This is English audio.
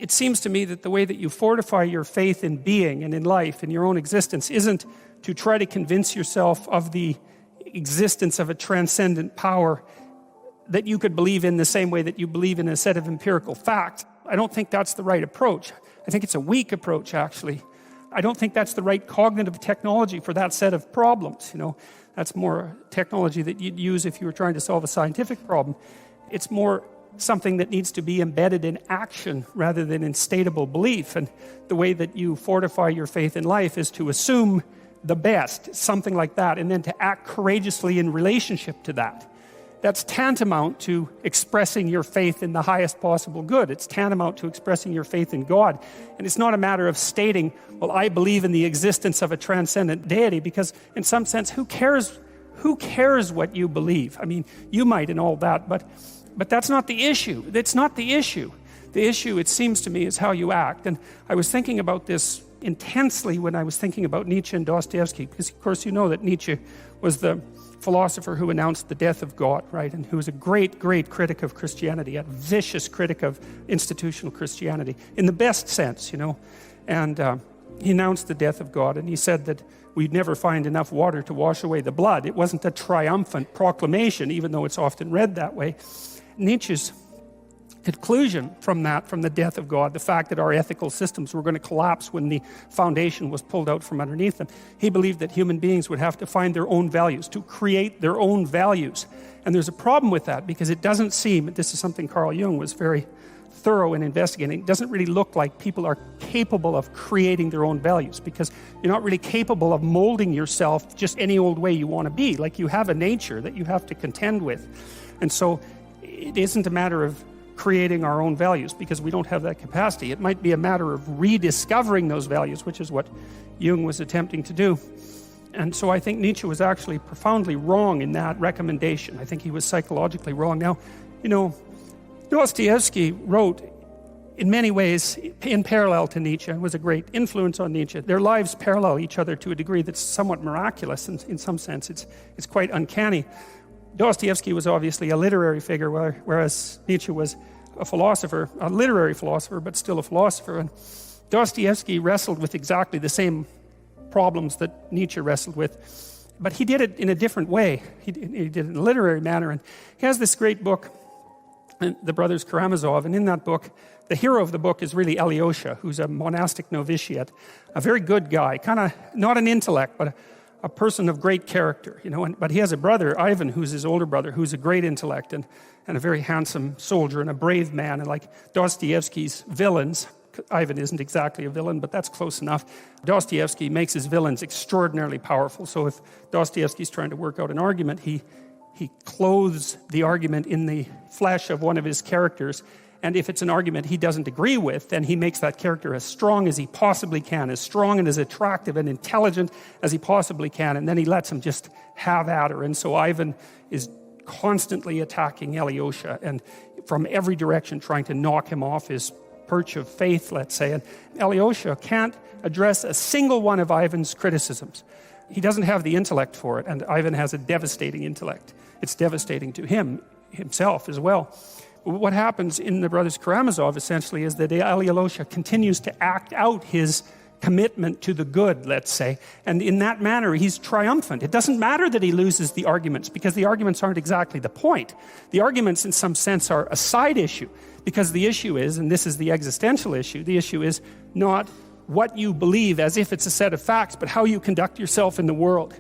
it seems to me that the way that you fortify your faith in being and in life, in your own existence, isn't to try to convince yourself of the existence of a transcendent power that you could believe in the same way that you believe in a set of empirical facts. I don't think that's the right approach. I think it's a weak approach, actually. I don't think that's the right cognitive technology for that set of problems. That's more technology that you'd use if you were trying to solve a scientific problem. It's more something that needs to be embedded in action rather than in stateable belief. And the way that you fortify your faith in life is to assume the best, something like that, and then to act courageously in relationship to that. That's tantamount to expressing your faith in the highest possible good. It's tantamount to expressing your faith in God. And it's not a matter of stating, well, I believe in the existence of a transcendent deity, because in some sense, who cares what you believe? I mean, you might and all that, but that's not the issue. That's not the issue. The issue, it seems to me, is how you act. And I was thinking about this intensely when I was thinking about Nietzsche and Dostoevsky, because of course you know that Nietzsche was the philosopher who announced the death of God, right? And who was a great, great critic of Christianity, a vicious critic of institutional Christianity, in the best sense, And he announced the death of God, and he said that we'd never find enough water to wash away the blood. It wasn't a triumphant proclamation, even though it's often read that way. Nietzsche's conclusion from the death of God, the fact that our ethical systems were going to collapse when the foundation was pulled out from underneath them, he believed that human beings would have to find their own values, to create their own values. And there's a problem with that, because it doesn't seem, this is something Carl Jung was very thorough in investigating, it doesn't really look like people are capable of creating their own values, because you're not really capable of molding yourself just any old way you want to be. Like, you have a nature that you have to contend with. And so it isn't a matter of creating our own values, because we don't have that capacity. It might be a matter of rediscovering those values, which is what Jung was attempting to do. And so I think Nietzsche was actually profoundly wrong in that recommendation. I think he was psychologically wrong. Now, Dostoevsky wrote in many ways in parallel to Nietzsche, and was a great influence on Nietzsche. Their lives parallel each other to a degree that's somewhat miraculous, and in some sense it's quite uncanny. Dostoevsky was obviously a literary figure, whereas Nietzsche was a philosopher, a literary philosopher, but still a philosopher. And Dostoevsky wrestled with exactly the same problems that Nietzsche wrestled with, but he did it in a different way. He did it in a literary manner. And he has this great book, The Brothers Karamazov, and in that book, the hero of the book is really Alyosha, who's a monastic novitiate, a very good guy, kind of not an intellect, but a person of great character, but he has a brother, Ivan, who's his older brother, who's a great intellect and a very handsome soldier and a brave man. And like Dostoevsky's villains, Ivan isn't exactly a villain, but that's close enough. Dostoevsky makes his villains extraordinarily powerful. So if Dostoevsky's trying to work out an argument, he clothes the argument in the flesh of one of his characters. And if it's an argument he doesn't agree with, then he makes that character as strong as he possibly can, as strong and as attractive and intelligent as he possibly can, and then he lets him just have at her. And so Ivan is constantly attacking Alyosha, and from every direction trying to knock him off his perch of faith, let's say. And Alyosha can't address a single one of Ivan's criticisms. He doesn't have the intellect for it, and Ivan has a devastating intellect. It's devastating to himself as well. What happens in The Brothers Karamazov, essentially, is that Alyosha continues to act out his commitment to the good, let's say, and in that manner, he's triumphant. It doesn't matter that he loses the arguments, because the arguments aren't exactly the point. The arguments, in some sense, are a side issue, because the issue is, and this is the existential issue, the issue is not what you believe as if it's a set of facts, but how you conduct yourself in the world.